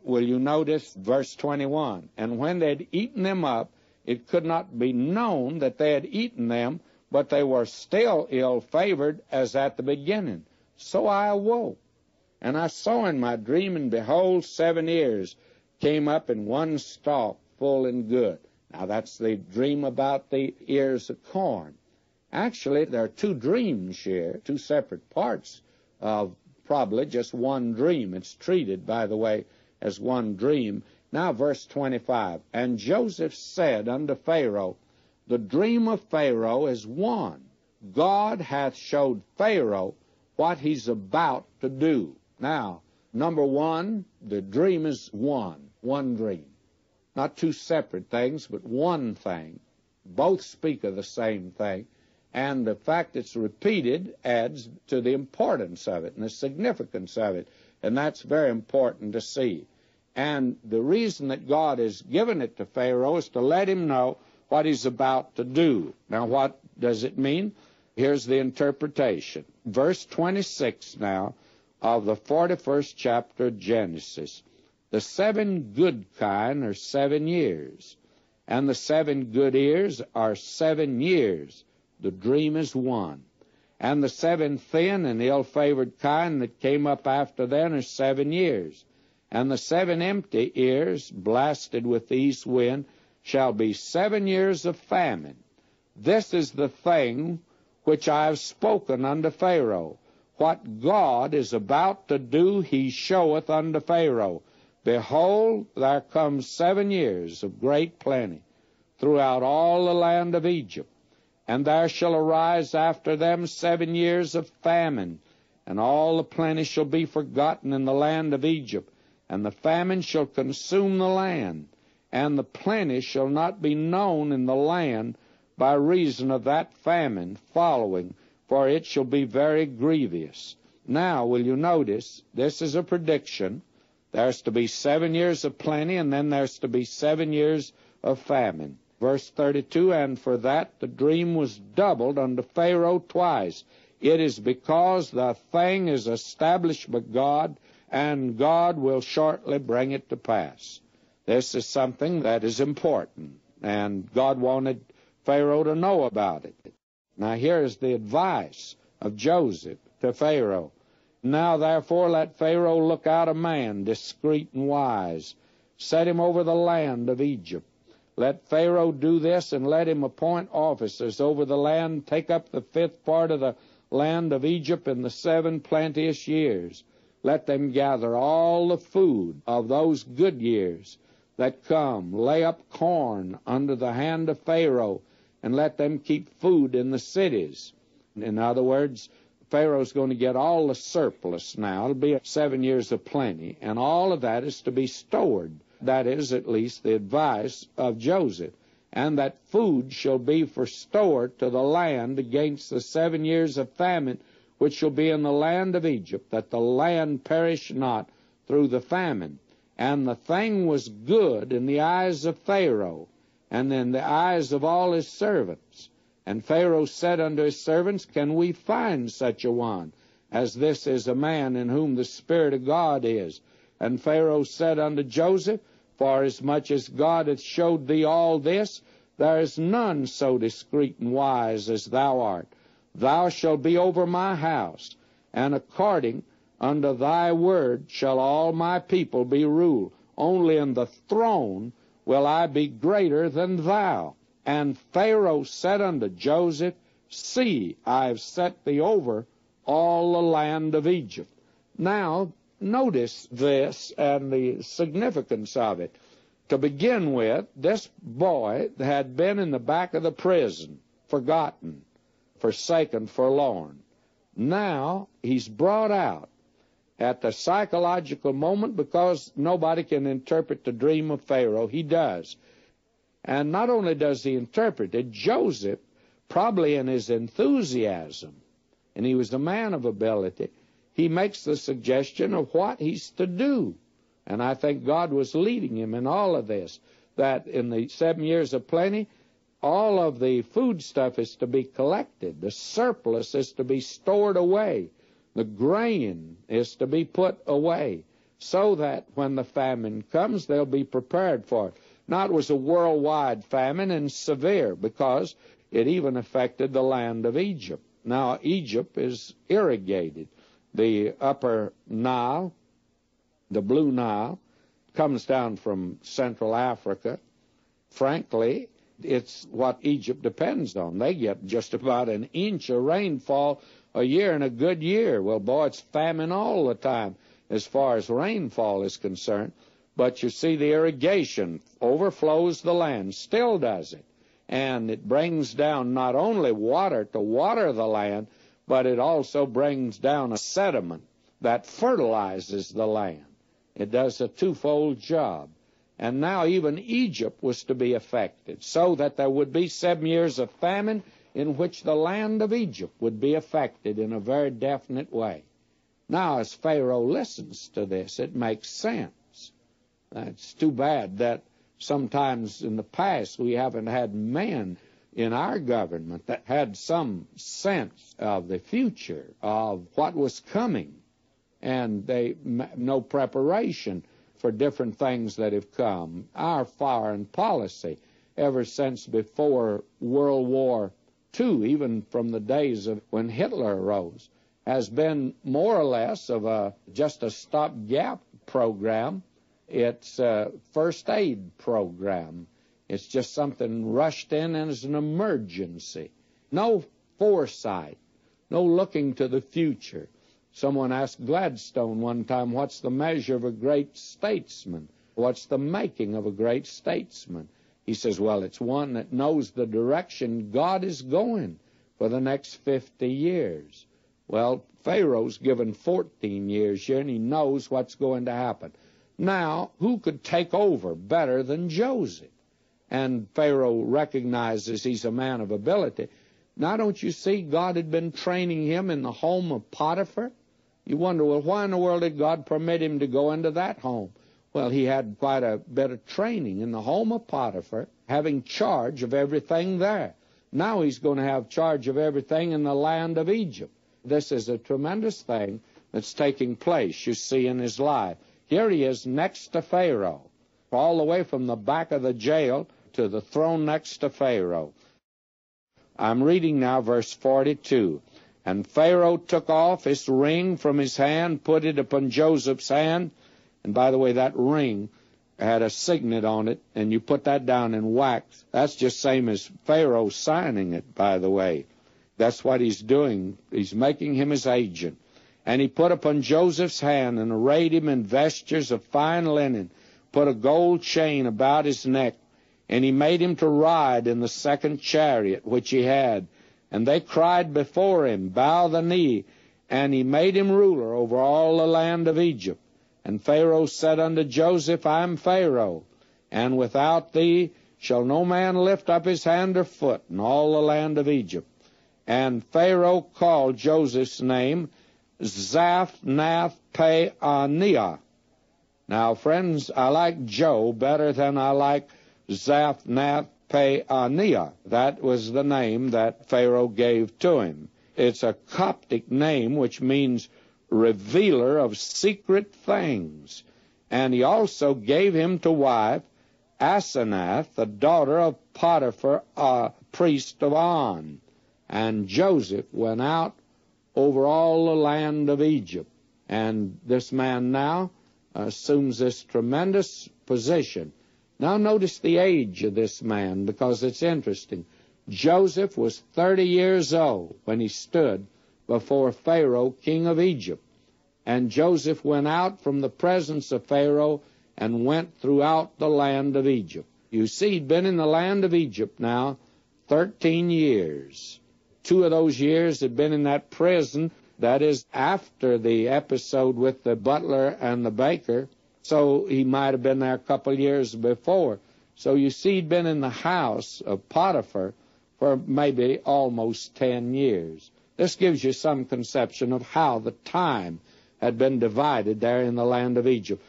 will you notice verse 21? And when they had eaten them up, it could not be known that they had eaten them, but they were still ill-favored as at the beginning. So I awoke, and I saw in my dream, and behold, 7 ears came up in one stalk, full and good. Now that's the dream about the ears of corn. Actually, there are two dreams here, two separate parts of probably just one dream. It's treated, by the way, as one dream. Now, verse 25, and Joseph said unto Pharaoh, the dream of Pharaoh is one. God hath showed Pharaoh what he's about to do. Now, number one, the dream is one dream. Not two separate things, but one thing. Both speak of the same thing. And the fact it's repeated adds to the importance of it and the significance of it. And that's very important to see. And the reason that God has given it to Pharaoh is to let him know what he's about to do. Now, what does it mean? Here's the interpretation. Verse 26 now of the 41st chapter of Genesis. The 7 good kine are 7 years, and the 7 good ears are 7 years. The dream is one. And the 7 thin and ill-favored kine that came up after them are 7 years. And the 7 empty ears, blasted with the east wind, shall be 7 years of famine. This is the thing which I have spoken unto Pharaoh. What God is about to do, he showeth unto Pharaoh. Behold, there comes 7 years of great plenty throughout all the land of Egypt. And there shall arise after them 7 years of famine, and all the plenty shall be forgotten in the land of Egypt, and the famine shall consume the land, and the plenty shall not be known in the land by reason of that famine following, for it shall be very grievous. Now, will you notice, this is a prediction. There's to be 7 years of plenty, and then there's to be 7 years of famine. Verse 32, and for that the dream was doubled unto Pharaoh twice. It is because the thing is established by God, and God will shortly bring it to pass. This is something that is important, and God wanted Pharaoh to know about it. Now here is the advice of Joseph to Pharaoh. Now therefore let Pharaoh look out a man, discreet and wise. Set him over the land of Egypt. Let Pharaoh do this, and let him appoint officers over the land, take up the 5th part of the land of Egypt in the 7 plenteous years. Let them gather all the food of those good years that come, lay up corn under the hand of Pharaoh, and let them keep food in the cities. In other words, Pharaoh's going to get all the surplus now. It'll be 7 years of plenty, and all of that is to be stored. That is at least the advice of Joseph. And that food shall be for store to the land against the 7 years of famine which shall be in the land of Egypt, that the land perish not through the famine. And the thing was good in the eyes of Pharaoh, and in the eyes of all his servants. And Pharaoh said unto his servants, Can we find such a one, as this is a man in whom the Spirit of God is? And Pharaoh said unto Joseph, Forasmuch as God hath showed thee all this, there is none so discreet and wise as thou art. Thou shalt be over my house, and according unto thy word shall all my people be ruled. Only in the throne will I be greater than thou. And Pharaoh said unto Joseph, See, I have set thee over all the land of Egypt. Now, notice this and the significance of it. To begin with, this boy had been in the back of the prison, forgotten, forsaken, forlorn. Now he's brought out at the psychological moment, because nobody can interpret the dream of Pharaoh. He does. And not only does he interpret it, Joseph, probably in his enthusiasm, and he was a man of ability, he makes the suggestion of what he's to do. And I think God was leading him in all of this, that in the 7 years of plenty, all of the food stuff is to be collected. The surplus is to be stored away. The grain is to be put away. so that when the famine comes, they'll be prepared for it. Now, it was a worldwide famine and severe because it even affected the land of Egypt. Now, Egypt is irrigated. The upper Nile, the Blue Nile, comes down from Central Africa. Frankly, it's what Egypt depends on. They get just about an inch of rainfall a year in a good year. Well, boy, it's famine all the time as far as rainfall is concerned. But you see, the irrigation overflows the land, still does it. And it brings down not only water to water the land, but it also brings down a sediment that fertilizes the land. It does a twofold job. And now even Egypt was to be affected, so that there would be 7 years of famine in which the land of Egypt would be affected in a very definite way. Now, as Pharaoh listens to this, it makes sense. It's too bad that sometimes in the past we haven't had men in our government that had some sense of the future, of what was coming, and no preparation for different things that have come. Our foreign policy, ever since before World War II, even from the days of when Hitler arose, has been more or less of just a stopgap program. It's a first aid program. It's just something rushed in as an emergency. No foresight, no looking to the future. Someone asked Gladstone one time, what's the measure of a great statesman? What's the making of a great statesman? He says, well, it's one that knows the direction God is going for the next 50 years. Well, Pharaoh's given 14 years here, and he knows what's going to happen. Now, who could take over better than Joseph? And Pharaoh recognizes he's a man of ability. Now, don't you see God had been training him in the home of Potiphar? You wonder, well, why in the world did God permit him to go into that home? Well, he had quite a bit of training in the home of Potiphar, having charge of everything there. Now he's going to have charge of everything in the land of Egypt. This is a tremendous thing that's taking place, you see, in his life. Here he is next to Pharaoh, all the way from the back of the jail to the throne next to Pharaoh. I'm reading now verse 42. And Pharaoh took off his ring from his hand, put it upon Joseph's hand. And by the way, that ring had a signet on it, and you put that down in wax. That's just same as Pharaoh signing it, by the way. That's what he's doing. He's making him his agent. And he put upon Joseph's hand and arrayed him in vestures of fine linen, put a gold chain about his neck, and he made him to ride in the second chariot which he had. And they cried before him, bow the knee, and he made him ruler over all the land of Egypt. And Pharaoh said unto Joseph, I am Pharaoh, and without thee shall no man lift up his hand or foot in all the land of Egypt. And Pharaoh called Joseph's name Zaphnath-Paaneah. Now, friends, I like Joe better than I like Zaphnath-Paaneah. That was the name that Pharaoh gave to him. It's a Coptic name which means revealer of secret things. And he also gave him to wife Asenath, the daughter of Potiphar, a priest of On. And Joseph went out over all the land of Egypt. And this man now assumes this tremendous position. Now notice the age of this man, because it's interesting. Joseph was 30 years old when he stood before Pharaoh, king of Egypt. And Joseph went out from the presence of Pharaoh and went throughout the land of Egypt. You see, he'd been in the land of Egypt now 13 years. 2 of those years had been in that prison, that is, after the episode with the butler and the baker, so he might have been there a couple years before. So you see, he'd been in the house of Potiphar for maybe almost 10 years. This gives you some conception of how the time had been divided there in the land of Egypt.